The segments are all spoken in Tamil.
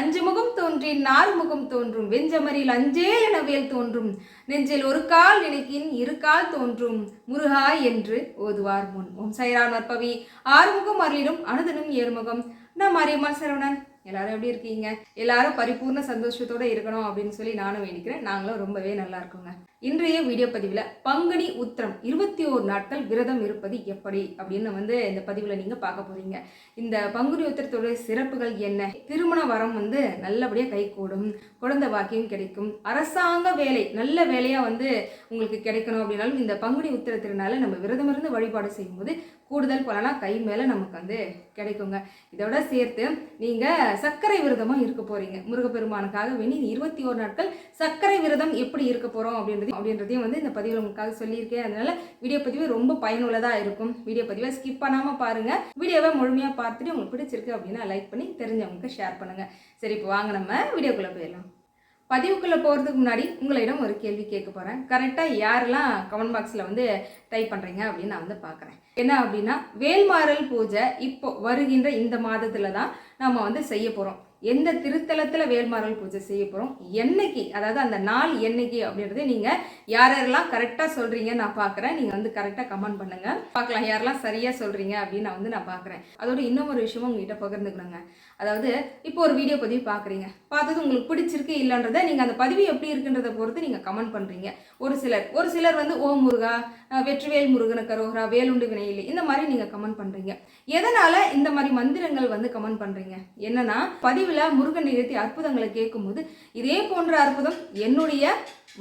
அஞ்சு முகம் தோன்றின் நாலு முகம் தோன்றும் வெஞ்சமரில் அஞ்சேல் என வேல் தோன்றும் நெஞ்சில் ஒரு கால் நினைக்கின் இரு கால் தோன்றும் முருகா என்று ஓதுவார் முன். ஓம் சாய்ராம் நற்பவி ஆறுமுகம் அருளிடும் அனுதனும் ஏறுமுகம். நான் மாரியம்மா சரவணன். எல்லாரும் எப்படி இருக்கீங்க? எல்லாரும் பரிபூர்ண சந்தோஷத்தோட இருக்கணும் அப்படின்னு சொல்லி நானும் வேண்டிக்கிறேன். நாங்களும் ரொம்பவே நல்லா இருக்கோங்க. இன்றைய வீடியோ பதிவில் பங்குனி உத்திரம் 21 நாட்கள் விரதம் இருப்பது எப்படி அப்படின்னு இந்த பதிவில் நீங்கள் பார்க்க போறீங்க. இந்த பங்குனி உத்திரத்தோட சிறப்புகள் என்ன? திருமண வரம் நல்லபடியாக கைகூடும், குழந்தை வாக்கியம் கிடைக்கும், அரசாங்க வேலை நல்ல வேலையாக உங்களுக்கு கிடைக்கணும் அப்படின்னாலும் இந்த பங்குனி உத்திரத்தினால நம்ம விரதம் இருந்து வழிபாடு செய்யும்போது கூடுதல் பலனா கை மேலே நமக்கு கிடைக்குங்க. இதோட சேர்த்து நீங்கள் சர்க்கரை விரதமாக இருக்க போறீங்க. முருகப்பெருமானுக்காக வேண்டி 21 நாட்கள் சர்க்கரை விரதம் எப்படி இருக்க போகிறோம் அப்படின்றதையும் இந்த பதிவில் உங்களுக்காக சொல்லியிருக்கேன். அதனால வீடியோ பதிவு ரொம்ப பயனுள்ளதாக இருக்கும். வீடியோ பதிவை ஸ்கிப் பண்ணாமல் பாருங்கள். வீடியோவை முழுமையாக பார்த்துட்டு உங்களுக்கு பிடிச்சிருக்கு அப்படின்னா லைக் பண்ணி தெரிஞ்சவங்களுக்கு ஷேர் பண்ணுங்கள். சரி, இப்போ வாங்க நம்ம வீடியோக்குள்ளே போயிடலாம். பதிவுக்குள்ளே போகிறதுக்கு முன்னாடி உங்களிடம் ஒரு கேள்வி கேட்க போகிறேன். கரெக்டாக யாரெல்லாம் கமெண்ட் பாக்ஸில் டைப் பண்ணுறீங்க அப்படின்னு நான் பார்க்குறேன். என்ன அப்படின்னா, வேல்மாறல் பூஜை இப்போ வருகின்ற இந்த மாதத்தில் தான் நம்ம செய்ய போகிறோம். எந்த திருத்தலத்தில் வேல்மாறல் பூஜை செய்ய போகிறோம், என்னைக்கு, அதாவது அந்த நாள் என்னைக்கு அப்படின்றத நீங்கள் யாரெல்லாம் கரெக்டாக சொல்கிறீங்க நான் பார்க்குறேன். நீங்கள் கரெக்டாக கமெண்ட் பண்ணுங்கள், பார்க்கலாம் யாரெல்லாம் சரியாக சொல்கிறீங்க அப்படின்னு நான் பார்க்குறேன். அதோட இன்னும் ஒரு விஷயமும் உங்ககிட்ட பகிர்ந்துக்கணுங்க. அதாவது இப்போ ஒரு வீடியோ பதிவு பார்க்குறீங்க, பார்த்தது உங்களுக்கு பிடிச்சிருக்கு இல்லைன்றதை நீங்கள் அந்த பதிவு எப்படி இருக்குன்றதை பொறுத்து நீங்கள் கமெண்ட் பண்ணுறீங்க. ஒரு சிலர் ஓம் முருகா, வெற்றிவேல் முருகனுக்கு அரோகரா, வேலுண்டு வினையில்லை, இந்த மாதிரி நீங்கள் கமெண்ட் பண்ணுறீங்க. எதனால் இந்த மாதிரி மந்திரங்கள் கமெண்ட் பண்ணுறீங்க? என்னன்னா, பதிவில் முருகன் நிகழ்த்தி அற்புதங்களை கேட்கும்போது இதே போன்ற அற்புதம் என்னுடைய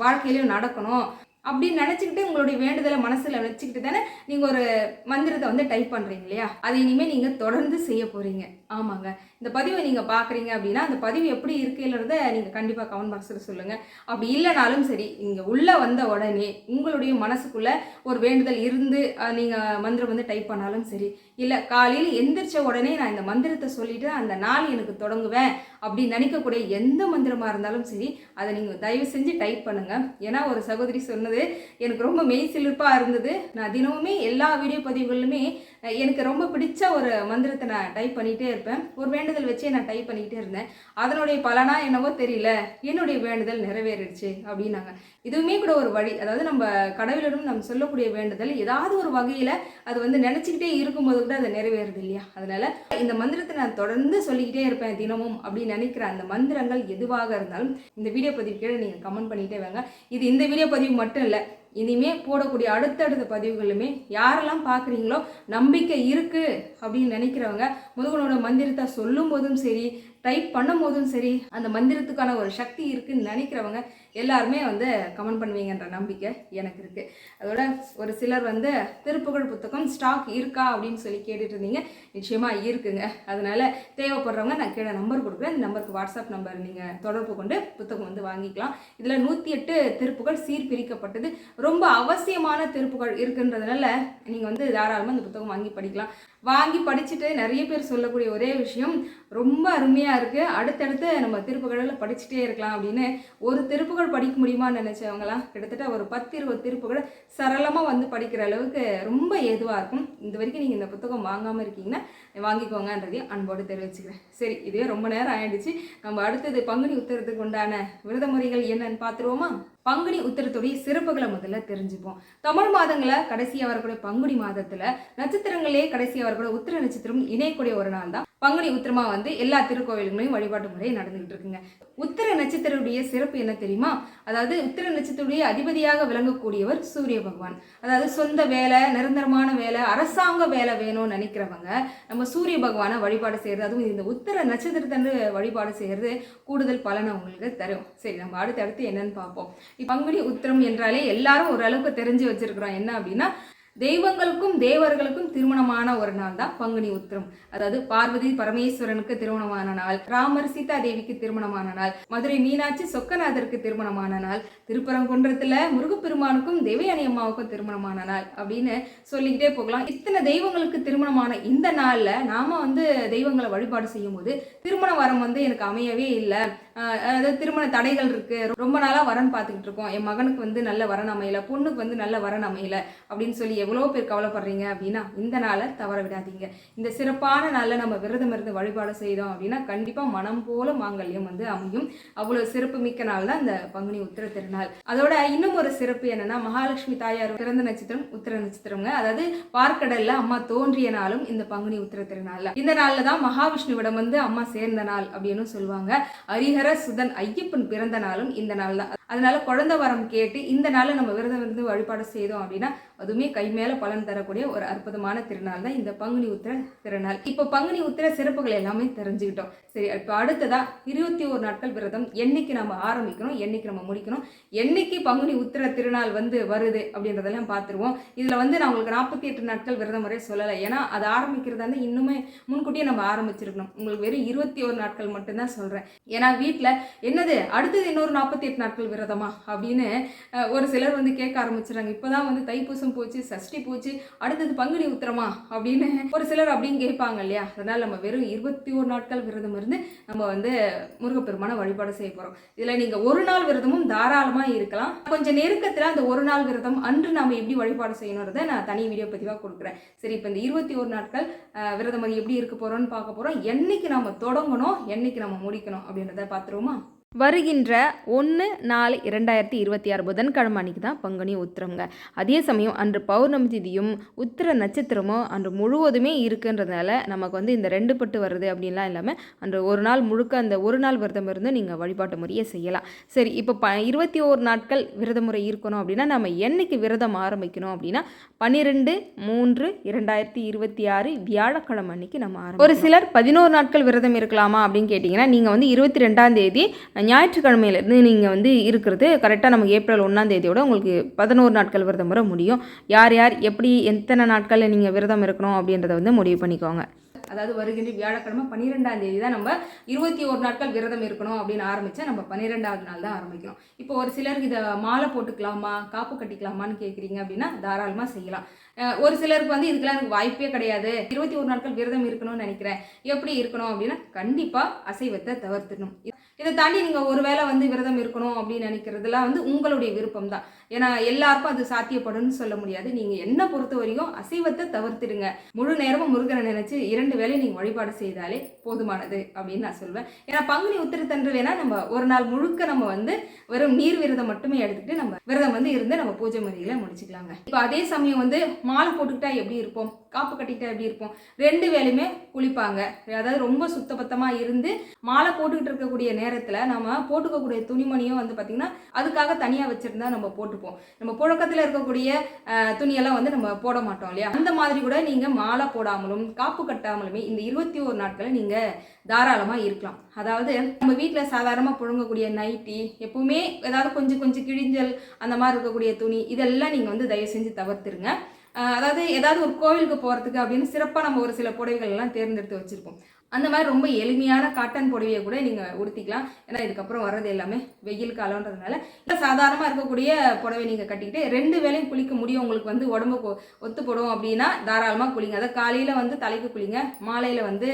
வாழ்க்கையிலும் நடக்கணும் அப்படின்னு நினச்சிக்கிட்டு உங்களுடைய வேண்டுதலை மனசில் வச்சுக்கிட்டு தானே நீங்கள் ஒரு மந்திரத்தை டைப் பண்ணுறீங்க இல்லையா? அதை இனிமேல் நீங்கள் தொடர்ந்து செய்ய போகிறீங்க. ஆமாங்க, இந்த பதிவை நீங்கள் பார்க்குறீங்க அப்படின்னா அந்த பதிவு எப்படி இருக்குன்றத நீங்கள் கண்டிப்பாக கமெண்ட் பாக்ஸில் சொல்லுங்கள். அப்படி இல்லைனாலும் சரி, நீங்கள் உள்ளே வந்த உடனே உங்களுடைய மனசுக்குள்ளே ஒரு வேண்டுதல் இருந்து நீங்கள் மந்திரம் டைப் பண்ணாலும் சரி, இல்லை காலையில் எந்திரிச்ச உடனே நான் இந்த மந்திரத்தை சொல்லிவிட்டு அந்த நாள் எனக்கு தொடங்குவேன் அப்படின்னு நினைக்கக்கூடிய எந்த மந்திரமாக இருந்தாலும் சரி, அதை நீங்கள் தயவு செஞ்சு டைப் பண்ணுங்கள். ஏன்னா ஒரு சகோதரி சொன்னது எனக்கு ரொம்ப மெய் சிலிர்ப்பாக இருந்தது. நான் தினமுமே எல்லா வீடியோ பதிவுகளிலுமே எனக்கு ரொம்ப பிடிச்ச ஒரு மந்திரத்தை நான் டைப் பண்ணிகிட்டே இருப்பேன். ஒரு வேண்டுதல் வச்சே நான் டைப் பண்ணிக்கிட்டே இருந்தேன். அதனுடைய பலனா என்னவோ தெரியல, என்னுடைய வேண்டுதல் நிறைவேறிடுச்சு அப்படின்னாங்க. இதுவுமே கூட ஒரு வழி. அதாவது நம்ம கடவுளிடம் நம்ம சொல்லக்கூடிய வேண்டுதல் ஏதாவது ஒரு வகையில் அது நினச்சிக்கிட்டே இருக்கும்போது கூட அது நிறைவேறுது இல்லையா? அதனால இந்த மந்திரத்தை நான் தொடர்ந்து சொல்லிக்கிட்டே இருப்பேன் தினமும் அப்படின்னு நினைக்கிற அந்த மந்திரங்கள் எதுவாக இருந்தாலும் இந்த வீடியோ பதிவு கீழே நீங்கள் கமெண்ட் பண்ணிகிட்டே வாங்க. இது இந்த வீடியோ பதிவு மட்டும் இல்லை, இனிமே போடக்கூடிய அடுத்தடுத்த பதிவுகளுமே யாரெல்லாம் பார்க்குறீங்களோ நம்பிக்கை இருக்குது அப்படின்னு நினைக்கிறவங்க முருகனோட மந்திரத்தை சொல்லும் போதும் சரி, டைப் பண்ணும் போதும் சரி, அந்த மந்திரத்துக்கான ஒரு சக்தி இருக்குன்னு நினைக்கிறவங்க எல்லாருமே கமெண்ட் பண்ணுவீங்கன்ற நம்பிக்கை எனக்கு இருக்குது. அதோட ஒரு சிலர் திருப்புகழ் புத்தகம் ஸ்டாக் இருக்கா அப்படின்னு சொல்லி கேட்டுட்டு இருந்தீங்க. நிச்சயமாக இருக்குங்க. அதனால் தேவைப்படுறவங்க நான் கீழே நம்பர் கொடுக்குறேன். இந்த நம்பருக்கு வாட்ஸ்அப் நம்பர் நீங்கள் தொடர்பு கொண்டு புத்தகம் வாங்கிக்கலாம். இதில் 108 திருப்புகள் சீர்பிரிக்கப்பட்டது ரொம்ப அவசியமான திருப்புகள் இருக்குன்றதுனால நீங்கள் தாராளமாக இந்த புத்தகம் வாங்கி படிக்கலாம். வாங்கி படிச்சுட்டு நிறைய பேர் சொல்லக்கூடிய ஒரே விஷயம், ரொம்ப அருமையாக இருக்குது, அடுத்தடுத்து நம்ம திருப்புகளில் படிச்சுட்டே இருக்கலாம் அப்படின்னு. ஒரு திருப்புகள் படிக்க முடியுமான்னு நினச்சவங்களாம் கிட்டத்தட்ட ஒரு 10-20 திருப்புகள் சரளமாக படிக்கிற அளவுக்கு ரொம்ப ஏதுவாக இருக்கும். இது வரைக்கும் நீங்கள் இந்த புத்தகம் வாங்காமல் இருக்கீங்கன்னா வாங்கிக்கோங்கன்றதையும் அன்போடு தெரிவிச்சுக்கிறேன். சரி, இதுவே ரொம்ப நேரம் ஆயிடுச்சு. நம்ம அடுத்தது பங்குனி உத்திரத்துக்கு உண்டான விரத முறைகள் என்னன்னு பார்த்துருவோமா? பங்குனி உத்திரத்துடைய சிறப்புகளை முதல்ல தெரிஞ்சுப்போம். தமிழ் மாதங்களை கடைசியாக வரக்கூடிய பங்குனி மாதத்தில் நட்சத்திரங்களே கடைசியாக வரக்கூடிய உத்திர நட்சத்திரம் இணையக்கூடிய ஒரு நாள் தான் பங்குனி உத்திரமா எல்லா திருக்கோவில்களையும் வழிபாட்டு முறை நடந்துகிட்டு இருக்குங்க. உத்திர நட்சத்திரத்துடைய சிறப்பு என்ன தெரியுமா? அதாவது உத்திர நட்சத்திரத்துடைய அதிபதியாக விளங்கக்கூடியவர் சூரிய பகவான். அதாவது சொந்த வேலை, நிரந்தரமான வேலை, அரசாங்க வேலை வேணும்னு நினைக்கிறவங்க நம்ம சூரிய பகவானை வழிபாடு செய்யறது, அதுவும் இந்த உத்திர நட்சத்திரத்தன்று வழிபாடு செய்யறது கூடுதல் பலனை உங்களுக்கு தரும். சரி, நம்ம அடுத்தடுத்து என்னன்னு பார்ப்போம். பங்குனி உத்திரம் என்றாலே எல்லாரும் ஓரளவுக்கு தெரிஞ்சு வச்சிருக்கிறோம். என்ன அப்படின்னா, தெய்வங்களுக்கும் தேவர்களுக்கும் திருமணமான ஒரு நாள் தான் பங்குனி உத்திரம். அதாவது பார்வதி பரமேஸ்வரனுக்கு திருமணமான நாள், ராமர் சீதா தேவிக்கு திருமணமான நாள், மதுரை மீனாட்சி சொக்கநாதருக்கு திருமணமான நாள், திருப்பரங்குன்றத்துல முருகப்பெருமானுக்கும் தேவயானி அம்மாவுக்கும் திருமணமான நாள் அப்படின்னு சொல்லிக்கிட்டே போகலாம். இத்தனை தெய்வங்களுக்கு திருமணமான இந்த நாள்ல நாம தெய்வங்களை வழிபாடு செய்யும் போது திருமண வரம் எனக்கு அமையவே இல்லை, அதாவது திருமண தடைகள் இருக்கு, ரொம்ப நாளா வரன் பார்த்துக்கிட்டு இருக்கோம், என் மகனுக்கு நல்ல வரன் அமையல, பொண்ணுக்கு நல்ல வரன் அமையல அப்படின்னு சொல்லி எவ்வளோ பேர் கவலைப்படுறீங்க அப்படின்னா இந்த நாளை தவற விடாதீங்க. இந்த சிறப்பான நாளில் நம்ம விரதம் இருந்து வழிபாடு செய்தோம் அப்படின்னா கண்டிப்பாக மனம் போல மாங்கல்யம் வந்து அமையும். அவ்வளோ சிறப்பு மிக்க நாள் தான் இந்த பங்குனி உத்திர திருநாள். அதோட இன்னும் ஒரு சிறப்பு என்னன்னா, மகாலட்சுமி தாயார் பிறந்த நட்சத்திரம் உத்திர நட்சத்திரங்க. அதாவது பார்க்கடல்ல அம்மா தோன்றிய நாளும் இந்த பங்குனி உத்திர திருநாள். இந்த நாளில் தான் மகாவிஷ்ணுவிடம் வந்து அம்மா சேர்ந்த நாள் அப்படின்னு சொல்லுவாங்க. ஹரிஹர சுதன் ஐயப்பன் பிறந்த நாளும் இந்த நாள் தான். அதனால குழந்தை வரம் கேட்டு இந்த நாளில் நம்ம விரதம் இருந்து வழிபாடு செய்தோம் அப்படின்னா அதுவுமே கை மேல பலன் தரக்கூடிய ஒரு அற்புதமான திருநாள் தான் இந்த பங்குனி உத்திர திருநாள். இப்போ பங்குனி உத்திர சிறப்புகள் எல்லாமே தெரிஞ்சுக்கிட்டோம். சரி, இப்போ அடுத்ததா 21 நாட்கள் விரதம் என்னைக்கு நம்ம ஆரம்பிக்கணும், என்னைக்கு நம்ம முடிக்கணும், என்னைக்கு பங்குனி உத்திர திருநாள் வந்து வருது அப்படின்றதெல்லாம் பார்த்துருவோம். இதுல வந்து நான் உங்களுக்கு 48 நாட்கள் விரதம் முறை சொல்லலை. ஏன்னா அது ஆரம்பிக்கிறதா இருந்தால் இன்னுமே முன்கூட்டியே நம்ம ஆரம்பிச்சிருக்கணும். உங்களுக்கு வெறும் 21 நாட்கள் மட்டும்தான் சொல்றேன். ஏன்னா வீட்டில் என்னது அடுத்தது இன்னொரு 48 நாட்கள் விரதமா அப்படின்னு ஒரு சிலர் வந்து கேட்க ஆரம்பிச்சிடறாங்க. இப்போதான் வந்து தைப்பூசம் போச்சு, சஷ்டி போச்சு, அடுத்தது பங்குனி உத்திரமா அப்படின்னு ஒரு சிலர் அப்படின்னு கேட்பாங்க இல்லையா. அதனால நம்ம வெறும் 21 நாட்கள் விரதம் இருந்து நம்ம வந்து முருகப்பெருமான வழிபாடு செய்ய போறோம். இதுல நீங்க ஒரு நாள் விரதமும் தாராளமா இருக்கலாம். கொஞ்சம் நெருக்கத்துல அந்த ஒரு நாள் விரதம் அன்று நாம எப்படி வழிபாடு செய்யணுன்றதை நான் தனி வீடியோ பதிவா கொடுக்குறேன். சரி, இப்போ இந்த 21 நாட்கள் விரதம் எப்படி இருக்க போறோம்னு பார்க்க போறோம். என்னைக்கு நம்ம தொடங்கணும், என்னைக்கு நம்ம முடிக்கணும் அப்படின்றத பார்த்துருவோமா. வருகின்ற 1/4/2026 புதன்கிழமை அன்றைக்கி தான் பங்குனி உத்திரம்ங்க. அதே சமயம் அன்று பௌர்ணமி திதியும் உத்திர நட்சத்திரமும் அன்று முழுவதுமே இருக்குன்றதுனால நமக்கு வந்து இந்த 2 பட்டு வருது அப்படின்லாம் இல்லாமல் அன்று ஒரு நாள் முழுக்க அந்த ஒரு நாள் விரதம் இருந்து நீங்கள் வழிபாட்டு முறையை செய்யலாம். சரி, இப்போ 21 நாட்கள் விரத முறை இருக்கணும் அப்படின்னா நம்ம என்னைக்கு விரதம் ஆரம்பிக்கணும் அப்படின்னா 12/3/2026 வியாழக்கிழமை அன்னைக்கு நம்ம ஆரம்பிக்கணும். ஒரு சிலர் 11 நாட்கள் விரதம் இருக்கலாமா அப்படின்னு கேட்டிங்கன்னா நீங்கள் வந்து 22ஆம் தேதி ஞாயிற்றுக்கிழமையிலேருந்து நீங்கள் வந்து இருக்கிறது கரெக்டாக நமக்கு ஏப்ரல் 1ஆம் தேதியோட உங்களுக்கு 11 நாட்கள் விரதம் வர முடியும். யார் யார் எப்படி எத்தனை நாட்களில் நீங்கள் விரதம் இருக்கணும் அப்படின்றத வந்து முடிவு பண்ணிக்கோங்க. அதாவது வருகின்ற வியாழக்கிழமை 12ஆம் தேதி தான் நம்ம 21 நாட்கள் விரதம் இருக்கணும் அப்படின்னு ஆரம்பித்தா நம்ம 12ஆவது நாள் தான் ஆரம்பிக்கணும். இப்போ ஒரு சிலருக்கு இதை மாலை போட்டுக்கலாமா, காப்பு கட்டிக்கலாமான்னு கேட்குறீங்க அப்படின்னா தாராளமாக செய்யலாம். ஒரு சிலருக்கு வந்து இதுக்கெல்லாம் எனக்கு வாய்ப்பே கிடையாது, 21 நாட்கள் விரதம் இருக்கணும்னு நினைக்கிறேன், எப்படி இருக்கணும் அப்படின்னா கண்டிப்பாக அசைவத்தை தவிர்த்துடணும். இதை தாண்டி நீங்கள் ஒரு வேளை வந்து விரதம் இருக்கணும் அப்படின்னு நினைக்கிறதுலாம் வந்து உங்களுடைய விருப்பம் தான். ஏன்னா எல்லாருக்கும் அது சாத்தியப்படும்னு சொல்ல முடியாது. நீங்கள் என்ன பொறுத்த வரைக்கும் அசைவத்தை தவிர்த்துடுங்க. முழு நேரமும் முருகனை நினைச்சு 2 வேளை நீங்கள் வழிபாடு செய்தாலே போதுமானது அப்படின்னு நான் சொல்வேன். ஏன்னா பங்குனி உத்திரத்தன்று வேணா நம்ம ஒரு நாள் முழுக்க நம்ம வந்து வெறும் நீர் விரதம் மட்டுமே எடுத்துக்கிட்டு நம்ம விரதம் வந்து இருந்து நம்ம பூஜை முறைகளை முடிச்சுக்கலாங்க. இப்போ அதே சமயம் வந்து மாலை போட்டுக்கிட்டா எப்படி இருப்போம், காப்பு கட்டிக்கிட்டா எப்படி இருப்போம், 2 வேளையுமே குளிப்பாங்க. அதாவது ரொம்ப சுத்தபத்தமாக இருந்து மாலை போட்டுக்கிட்டு இருக்கக்கூடிய நேரத்தில் நம்ம போட்டுக்கக்கூடிய துணிமணியும் வந்து பார்த்திங்கன்னா அதுக்காக தனியாக வச்சுருந்தா நம்ம போட்டுப்போம். நம்ம புழக்கத்தில் இருக்கக்கூடிய துணியெல்லாம் வந்து நம்ம போட மாட்டோம் இல்லையா. அந்த மாதிரி கூட நீங்கள் மாலை போடாமலும் காப்பு கட்டாமலுமே இந்த 21 நாட்களை நீங்கள் தாராளமாக இருக்கலாம். அதாவது நம்ம வீட்டில் சாதாரணமாக புழங்கக்கூடிய நைட்டி, எப்பவுமே ஏதாவது கொஞ்சம் கொஞ்சம் கிழிஞ்சல் அந்த மாதிரி இருக்கக்கூடிய துணி இதெல்லாம் நீங்கள் வந்து தயவு செஞ்சு தவிர்த்துருங்க. அதாவது ஏதாவது ஒரு கோவிலுக்கு போகிறதுக்கு அப்படின்னு சிறப்பாக நம்ம ஒரு சில புடவைகள் எல்லாம் தேர்ந்தெடுத்து வச்சுருப்போம். அந்த மாதிரி ரொம்ப எளிமையான காட்டன் புடவையை கூட நீங்கள் உடுத்திக்கலாம். ஏன்னா இதுக்கப்புறம் வர்றது எல்லாமே வெயில் காலன்றதுனால இல்லை சாதாரணமாக இருக்கக்கூடிய புடவை நீங்கள் கட்டிக்கிட்டு 2 வேளையும் குளிக்க முடியும். உங்களுக்கு வந்து உடம்புக்கு ஒத்து போடும் அப்படின்னா தாராளமாக குளிங்க. அதை காலையில் வந்து தலைக்கு குளிங்க, மாலையில் வந்து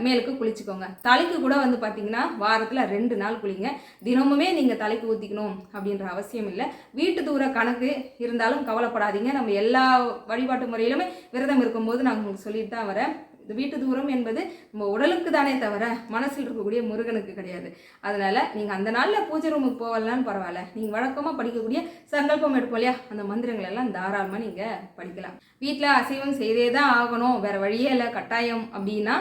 மேலுக்கு குளிச்சுக்கோங்க. தலைக்கு கூட வந்து பார்த்தீங்கன்னா வாரத்தில் 2 நாள் குளிங்க. தினமுமே நீங்கள் தலைக்கு ஊற்றிக்கணும் அப்படின்ற அவசியம் இல்லை. வீட்டு தூர கணக்கு இருந்தாலும் கவலைப்படாதீங்க. நம்ம எல்லா வழிபாட்டு முறையிலுமே விரதம் இருக்கும்போது நான் உங்களுக்கு சொல்லிட்டு தான் வரேன். இந்த வீட்டு தூரம் என்பது நம்ம உடலுக்கு தானே தவிர மனசில் இருக்கக்கூடிய முருகனுக்கு கிடையாது. அதனால நீங்கள் அந்த நாளில் பூஜை ரூமுக்கு போகலனாலும் பரவாயில்ல, நீங்கள் வழக்கமாக படிக்கக்கூடிய சங்கல்பம் எடுப்போம் இல்லையா, அந்த மந்திரங்கள் எல்லாம் தாராளமாக நீங்கள் படிக்கலாம். வீட்டில் அசைவம் செய்தே தான் ஆகணும், வேறு வழியே இல்லை கட்டாயம் அப்படின்னா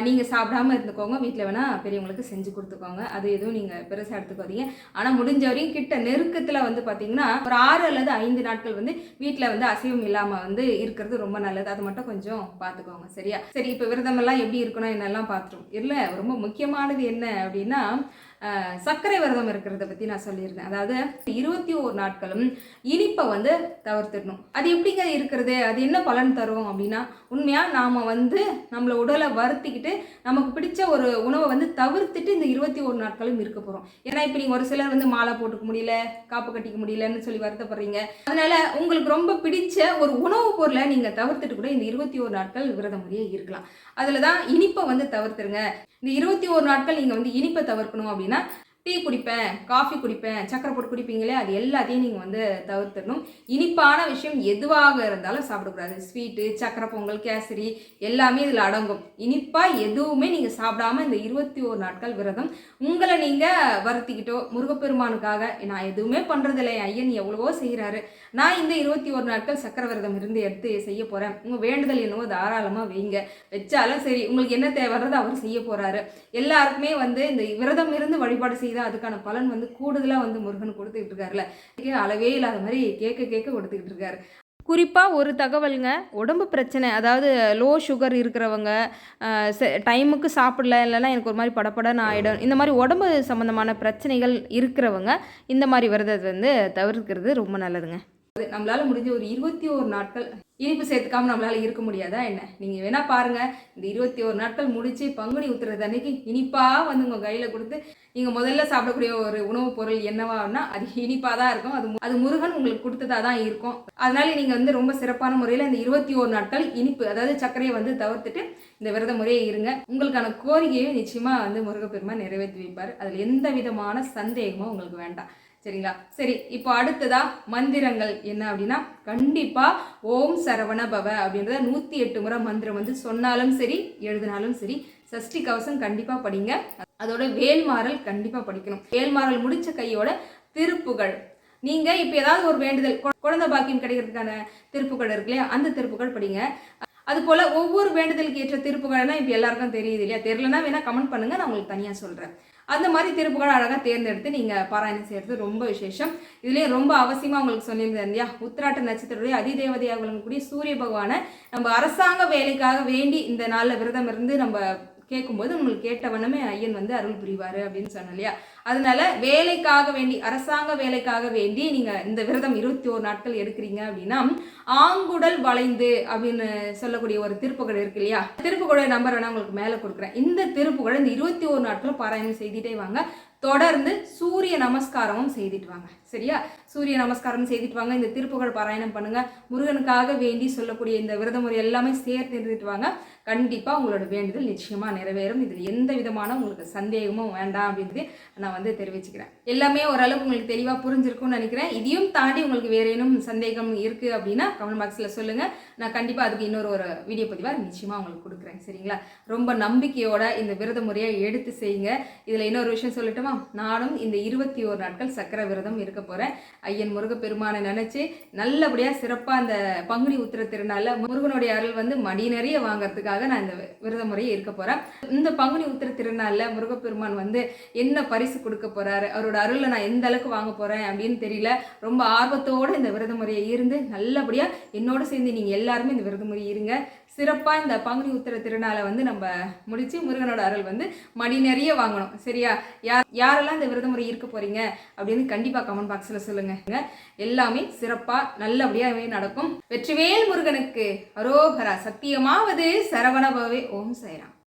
நீங்கள் சாப்பிடாமல் இருந்துக்கோங்க. வீட்டில் வேணால் பெரியவங்களுக்கு செஞ்சு கொடுத்துக்கோங்க. அது எதுவும் நீங்கள் பெருசாக எடுத்துக்காதீங்க. ஆனால் முடிஞ்ச வரையும் கிட்ட நெருக்கத்தில் வந்து பார்த்தீங்கன்னா ஒரு 6 அல்லது 5 நாட்கள் வந்து வீட்டில் வந்து அசைவம் இல்லாமல் வந்து இருக்கிறது ரொம்ப நல்லது. அது மட்டும் கொஞ்சம் பார்த்துக்கோங்க. சரியா? சரி, இப்போ விரதமெல்லாம் எப்படி இருக்கணும் என்னெல்லாம் பார்த்துரும். இல்லை, ரொம்ப முக்கியமானது என்ன அப்படின்னா சர்க்கரை விரதம் இருக்கிறத பற்றி நான் சொல்லியிருந்தேன். அதாவது 21 நாட்களும் இனிப்பை வந்து தவிர்த்துடணும். அது எப்படிங்க இருக்கிறது, அது என்ன பலன் தரும் அப்படின்னா உண்மையாக நாம் வந்து நம்மளை உடலை வருத்திக்கிட்டு நமக்கு பிடிச்ச ஒரு உணவை வந்து தவிர்த்துட்டு இந்த 21 நாட்களும் இருக்க போகிறோம். ஏன்னா இப்போ நீங்கள் ஒரு சிலர் வந்து மாலை போட்டுக்க முடியல, காப்பு கட்டிக்க முடியலன்னு சொல்லி வருத்தப்படுறீங்க. அதனால உங்களுக்கு ரொம்ப பிடிச்ச ஒரு உணவு பொருளை நீங்கள் தவிர்த்துட்டு கூட இந்த 21 நாட்கள் விரத முறையே இருக்கலாம். அதில் தான் இனிப்பை வந்து தவிர்த்துருங்க. இந்த 21 நாட்கள் நீங்கள் வந்து இனிப்பை தவிர்க்கணும் அப்படின்னா டீ குடிப்பேன், காஃபி குடிப்பேன், சக்கரை போட்டு குடிப்பீங்களே, அது எல்லாத்தையும் நீங்கள் வந்து தவிர்த்துடணும். இனிப்பான விஷயம் எதுவாக இருந்தாலும் சாப்பிடக்கூடாது. ஸ்வீட்டு, சக்கரை பொங்கல், கேசரி எல்லாமே இதில் அடங்கும். இனிப்பாக எதுவுமே நீங்கள் சாப்பிடாம இந்த 21 நாட்கள் விரதம் உங்களை நீங்கள் வருத்திக்கிட்டோ, முருகப்பெருமானுக்காக நான் எதுவுமே பண்ணுறதில்லை, ஐயன் எவ்வளவோ செய்கிறாரு, நான் இந்த 21 நாட்கள் சக்கரை விரதம் இருந்து எடுத்து செய்ய போகிறேன், உங்கள் வேண்டுதல் என்னவோ தாராளமாக வைங்க, வச்சாலும் சரி உங்களுக்கு என்ன தேவைறது அவர் செய்ய போகிறாரு. எல்லாருக்குமே வந்து இந்த விரதம் இருந்து வழிபாடு செய்த அதுக்கான பலன் வந்து கூடுதலாக வந்து முருகன் கொடுத்துக்கிட்டு இருக்காருல்ல, அளவே இல்லாத மாதிரி கேட்க கொடுத்துக்கிட்டு இருக்காரு. குறிப்பாக ஒரு தகவலுங்க, உடம்பு பிரச்சனை, அதாவது லோ சுகர் இருக்கிறவங்க, டைமுக்கு சாப்பிடல, இல்லைன்னா எனக்கு ஒரு மாதிரி படப்படன்னு ஆகிடும், இந்த மாதிரி உடம்பு சம்மந்தமான பிரச்சனைகள் இருக்கிறவங்க இந்த மாதிரி விரதத்தை வந்து தவிர்க்கிறது ரொம்ப நல்லதுங்க. நம்மளால் முடிஞ்ச ஒரு 21 நாட்கள் இனிப்பு சேர்த்துக்காம நம்மளால் இருக்க முடியாதா என்ன? நீங்கள் வேணால் பாருங்கள், இந்த 21 நாட்கள் முடித்து பங்குனி உத்திரது அன்னைக்கு இனிப்பாக வந்து உங்கள் கையில் கொடுத்து நீங்கள் முதல்ல சாப்பிடக்கூடிய ஒரு உணவுப் பொருள் என்னவான்னா அது இனிப்பாக தான் இருக்கும். அது முருகன் உங்களுக்கு கொடுத்ததாக தான் இருக்கும். அதனால நீங்கள் வந்து ரொம்ப சிறப்பான முறையில் இந்த 21 நாட்கள் இனிப்பு, அதாவது சர்க்கரையை வந்து தவிர்த்துட்டு இந்த விரத முறையை இருங்க. உங்களுக்கான கோரிக்கையும் நிச்சயமாக வந்து முருகப்பெருமான் நிறைவேற்றி வைப்பார். அதில் எந்த விதமான சந்தேகமும் உங்களுக்கு வேண்டாம். சரிங்களா? சரி, இப்போ அடுத்ததா மந்திரங்கள் என்ன அப்படின்னா, கண்டிப்பாக ஓம் சரவண பவ அப்படின்றத 108 முறை மந்திரம் வந்து சொன்னாலும் சரி, எழுதினாலும் சரி, சஷ்டி கவசம் கண்டிப்பாக படிங்க. அதோட வேல்மாறல் கண்டிப்பாக படிக்கணும். வேல்மாறல் முடிச்ச கையோட திருப்புகழ், நீங்கள் இப்போ ஏதாவது ஒரு வேண்டுதல், குழந்தை பாக்கியம் கிடைக்கிறதுக்கான திருப்புகழ் இருக்கு இல்லையா, அந்த திருப்புகழ் படிங்க. அதுபோல் ஒவ்வொரு வேண்டுதலுக்கு ஏற்ற திருப்புகழ்னா இப்போ எல்லாருக்கும் தெரியுது இல்லையா? தெரியலனா வேணால் கமெண்ட் பண்ணுங்கள், நான் உங்களுக்கு தனியாக சொல்கிறேன். அந்த மாதிரி திருப்புகழ் அழகாக தேர்ந்தெடுத்து நீங்கள் பாராயணம் செய்கிறது ரொம்ப விசேஷம். இதுலேயும் ரொம்ப அவசியமாக உங்களுக்கு சொல்லியிருந்தேன் இல்லையா, உத்திராட்ட நட்சத்திரத்துடைய அதிதேவதையாக விளங்கக்கூடிய சூரிய பகவானை நம்ம அரசாங்க வேலைக்காக வேண்டி இந்த நாளில் விரதம் இருந்து நம்ம கேட்கும்போது நம்மளுக்கு கேட்ட வண்ணமே ஐயன் வந்து அருள் புரிவார் அப்படின்னு சொன்னோம் இல்லையா. அதனால வேலைக்காக வேண்டி, அரசாங்க வேலைக்காக வேண்டி நீங்கள் இந்த விரதம் 21 நாட்கள் எடுக்கிறீங்க அப்படின்னா, ஆங்குடல் வளைந்து அப்படின்னு சொல்லக்கூடிய ஒரு திருப்புகழ் இருக்கு இல்லையா, திருப்புகழ நம்பர் வேணா உங்களுக்கு மேலே கொடுக்குறேன். இந்த திருப்புகழை இந்த 21 நாட்களும் பாராயணம் செய்துட்டே வாங்க. தொடர்ந்து சூரிய நமஸ்காரமும் செய்துட்டு வாங்க. சரியா? சூரிய நமஸ்காரம் செய்துட்டு வாங்க. இந்த திருப்புகழ் பாராயணம் பண்ணுங்க. முருகனுக்காக வேண்டி சொல்லக்கூடிய இந்த விரத முறை எல்லாமே சேர்த்து இருந்துட்டு வாங்க. கண்டிப்பாக உங்களோட வேண்டுதல் நிச்சயமாக நிறைவேறும். இதில் எந்த விதமான உங்களுக்கு சந்தேகமும் வேண்டாம் அப்படின்றது நான் வந்து தெரிவிச்சுக்கிறேன். எல்லாமே ஓரளவுக்கு உங்களுக்கு தெளிவாக புரிஞ்சிருக்கும்னு நினைக்கிறேன். இதையும் தாண்டி உங்களுக்கு வேறு ஏனும் சந்தேகம் இருக்குது அப்படின்னா கமெண்ட் பாக்ஸில் சொல்லுங்கள். நான் கண்டிப்பாக அதுக்கு ஒரு வீடியோ பதிவாக நிச்சயமாக உங்களுக்கு கொடுக்குறேன். சரிங்களா? ரொம்ப நம்பிக்கையோட இந்த விரத முறையை எடுத்து செய்யுங்க. இதில் இன்னொரு விஷயம் சொல்லட்டுமா, நானும் இந்த 21 நாட்கள் சக்கர விரதம் இருக்க போகிறேன். ஐயன் முருகப்பெருமானை நினச்சி நல்லபடியாக சிறப்பாக அந்த பங்குனி உத்திர திருநாளில் முருகனுடைய அருள் வந்து மடி நிறைய வாங்கிறதுக்காக நான் இந்த விரத முறையை இருக்க போகிறேன். இந்த பங்குனி உத்திர திருநாளில் முருகப்பெருமான் வந்து என்ன பரிசு கொடுக்க போகிறாரு, அவரோட அருளை நான் எந்த அளவுக்கு வாங்க போகிறேன் அப்படின்னு தெரியல. ரொம்ப ஆர்வத்தோடு இந்த விரத முறையை இருந்து நல்லபடியாக என்னோட சேர்ந்து நீங்கள் எல்லாருமே இந்த விரத முறை இருங்க. சிறப்பாக இந்த பங்குனி உத்திர திருநாளை வந்து நம்ம முடித்து முருகனோட அருள் வந்து மடி நிறைய வாங்கணும். சரியா? யாரெல்லாம் இந்த விரத முறை இருக்க போகிறீங்க அப்படின்னு கண்டிப்பாக கமெண்ட் பாக்ஸில் சொல்லுங்கள். எல்லாமே சிறப்பாக நல்லபடியாகவே நடக்கும். வெற்றிவேல் முருகனுக்கு அரோகரா. சத்தியமாவது சரவணபவே. ஓம் சாய்ராம்.